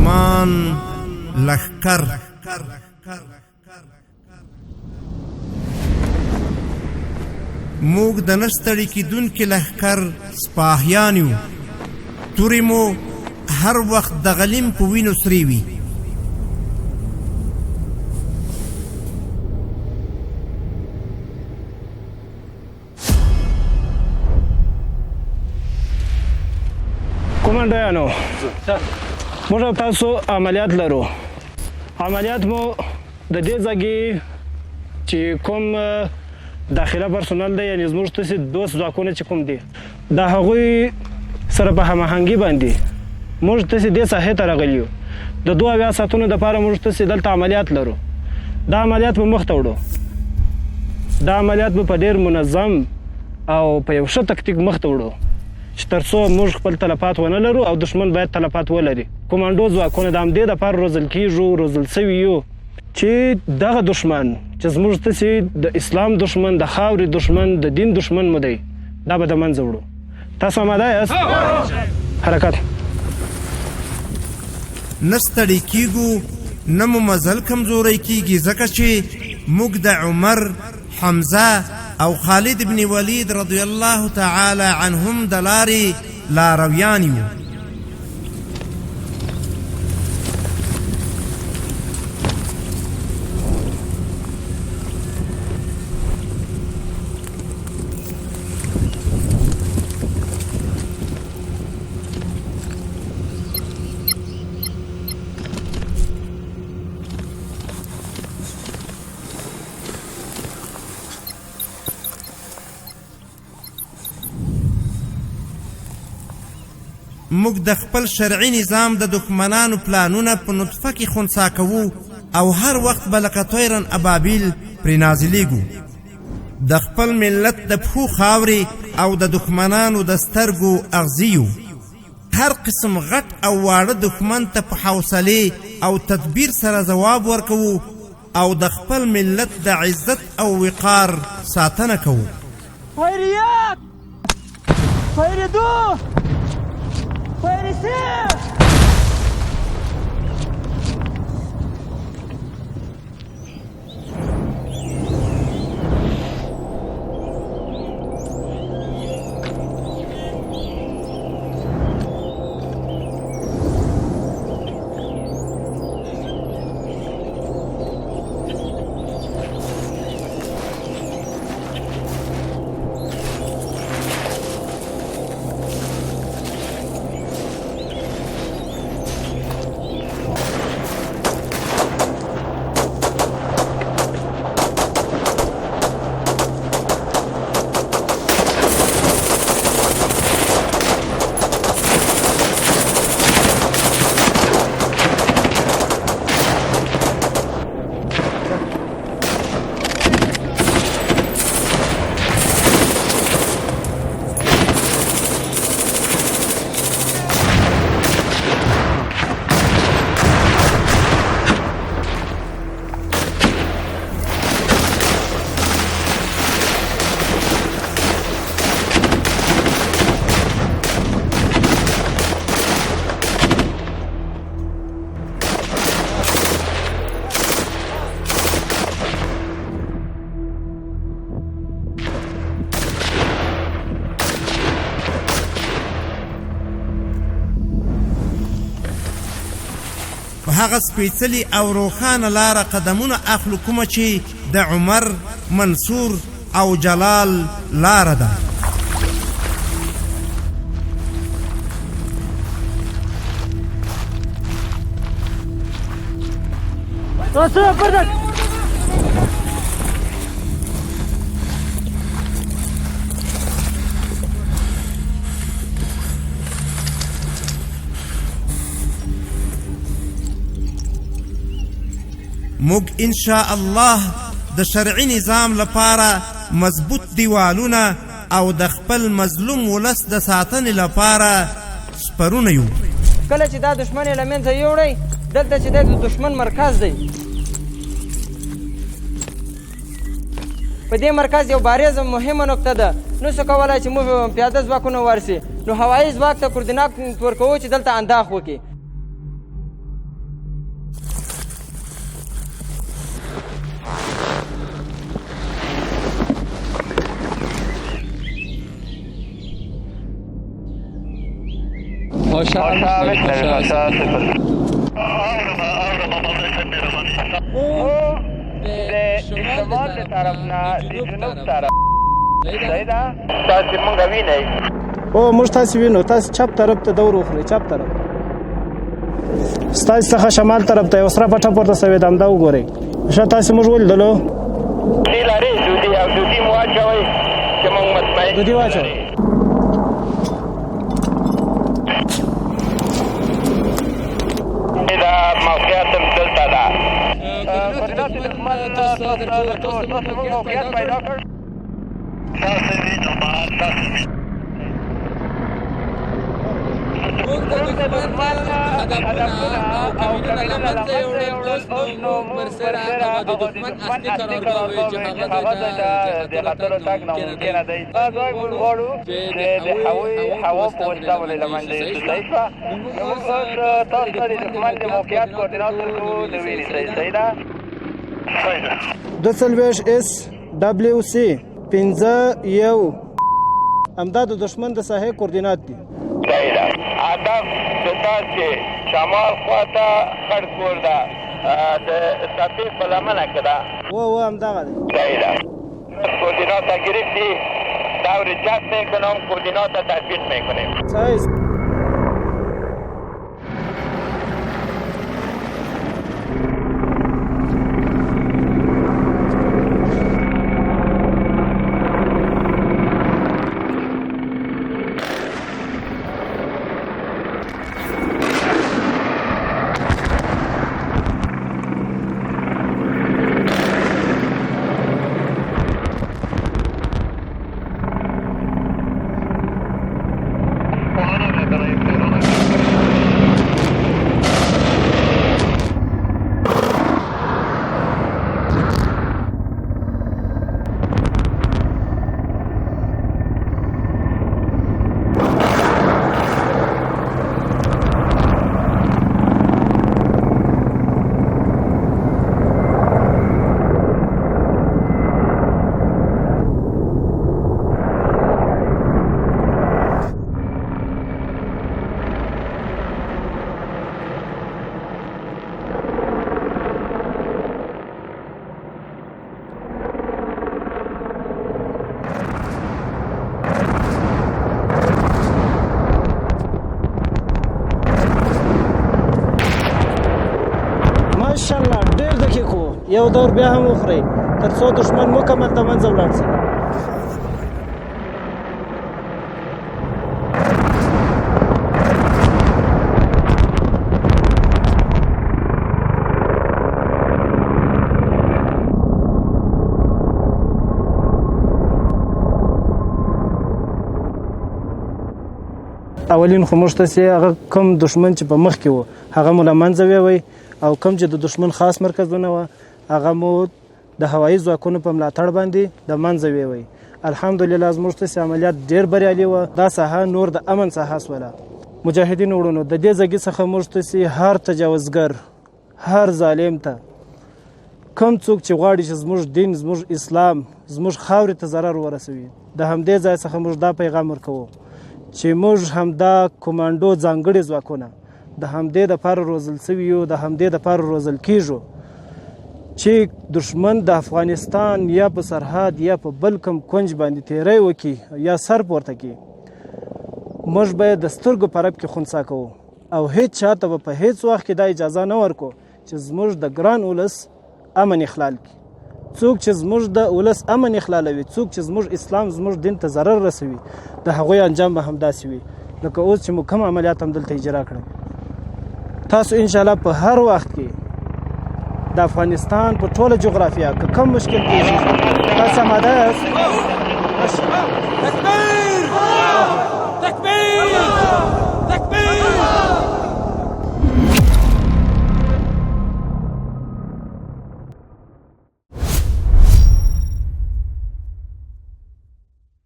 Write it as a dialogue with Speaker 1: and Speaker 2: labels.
Speaker 1: دښمن لښکر. موږ د نه ستړي کېدونکي لښکر سپاهیان یو. تورې مو هر وخت د غلیم په وینو سرې وي.
Speaker 2: کومانډویانو، موږ او تاسو عملیات لرو. عملیات مو د دې ځای چې کوم داخله پرسونل دی، یعنې زموږ تاسې دوست ځواکونه چې کوم دي، د هغوی سره په هماهنګي باندې موږ تاسې دې ساحې ته راغلي یو. د 2 ساعتونو دپاره موږ تاسې دلته عملیات لرو. دا عملیات به مخ ته وړو. دا عملیات به په ډېر منظم او په یو ښه تکتیک مخ ته وړو چې تر څو موږ خپل تلفات ونه لرو او دښمن باید تلفات ولري. کومانډو ځواکونه د همدې دپاره روزل کېږو، روزل سوي یو چې دغه دښمن چې زموږ تاسې د اسلام دښمن، د خاورې دښمن، د دین دښمن مو دی، دا به د منځه وړو. تاسو آماده یاست؟ حرکت.
Speaker 1: نه ستړي کېږو، نه مو مزل کمزوری کېږي، ځکه چې موږ د عمر، حمزه او خالد بن ولید رضی الله تعالی عنهم د لارې لارویان یو. موږ د خپل شرعي نظام د دښمنانو پلانونه په نطفه کې خنثی کوو او هر وخت به لکه طیرن ابابیل پرې نازلیږو. د خپل ملت د پښو خاورې او د دښمنانو د سترګو اغزي یو. هر قسم غټ او واړه دښمن ته په حوصلې او تدبیر سره ځواب ورکوو او د خپل ملت د عزت او وقار ساتنه کوو.
Speaker 3: خیریت! خیریدو! خیریسه!
Speaker 1: هغه سپېڅلي او روښانه لاره قدمونه اخلو کومه چې د عمر، منصور او جلال لاره ده. موږ ان شاء الله د شرعي نظام لپاره مضبوط دیوالونه او د خپل مظلوم ولس د ساتنې لپاره سپرونه یو.
Speaker 3: کله چې دا دښمن یې له منځه یوړی، دلته چې دی د دښمن مرکز دی. په دې مرکز یو بارزه مهمه نقطه ده. نو څه کولی چې موږ پیاده ځواکونه ورسي، نو هوایي ځواک ته کوردینات ورکوو چې دلته انداخ وکړي.
Speaker 4: شمال طرف نه د جنوب طرف صحیح ده تاسو مونږ وینئ
Speaker 2: او موږ تاسو وینو تاسو چپ طرف ته دور وخورئ چپ طرف ستاسو څخه شمال طرف ته یو سره پټه پورته سوې ده همدا وګورئ ښه تاسو موږ ولیدلو
Speaker 4: دودي لري دودي او دودي مو واچوئ چې مونږ مطمئن
Speaker 2: دودي واچوئ
Speaker 4: دا موقعیت هم دلته ده موقعیت پیدا کړ
Speaker 5: موږ د دښمن هدفونه او کمینونه له منځه یوړل اوس نو موږ ورسره هغه د دښمن اصلي قرارګاه وایي چې هغه د خطرو تګ ناممکنه دی دا دوی موږ غواړو چې د هوا په واسطه ولې له منځه یوسو صحیح شوه نو موږ اوس تاسو ته د دښمن د موقعیت کوردینات ورکوو د وینې صحیح ده
Speaker 2: 240 SWC 51 همدا د دښمن د ساحې کوردینات دي
Speaker 4: صحیح ده هدف د تاسې شمال خواته خړ کور ده د څپې په لمنه کې ده
Speaker 2: همدغه دی
Speaker 4: صحیح ده کوردینات گرفتی دور جد میکنم کوردینات تطبیق میکنیم
Speaker 2: صحیح ماشاءالله ډېر دقیق وو یو دور بیا هم وخورئ تر څو دښمن مکمل د منځه ولاړ شي اولین خو موږ تاسې هغه کوم دښمن چې په مخ کې و هغه مو له منځه ویوئ او کوم چې د دښمن خاص مرکزونه وه هغه مو د هوایي ځواکونو په ملاتړ باندې د منځه ویوئ الحمدلله زموږ تاسې عملیات ډېر بریالي وه دا ساحه نور د امن ساحه سوله مجاهدینو وروڼو د دې ځایګي څخه موږ تاسې هر تجاوزګر هر ظالم ته کوم څوک چې غواړي چې زموږ دین زموږ اسلام زموږ خاورې ته ضرر ورسوي د همدې ځای څخه موږ دا پیغام ورکوو چې موږ همدا کومانډو ځانګړي ځواکونه د همدې دپاره روزل سوي یو د همدې دپاره روزل کیږو چې دښمن د افغانستان یا په سرحد یا په بل کوم کونج باندې تیری وکړي یا سر پورته کړي موږ باید د سترګو په رپ کې خنثی کوو او هیڅ چاته به په هیڅ وخت کې دا اجازه نه ورکو چې زموږ د ګران ولس امن اخلال کړي څوک چې زموږ د ولس امن اخلالوي څوک چې زموږ اسلام زموږ دین ته ضرر رسوي د هغوی انجام به همداسې وي لکه اوس چې مو کوم عملیات هم دلته اجرا کړل تاسو انشاءالله په هر وخت کې د افغانستان په ټوله جغرافیه که کوم مشکل پیښ شي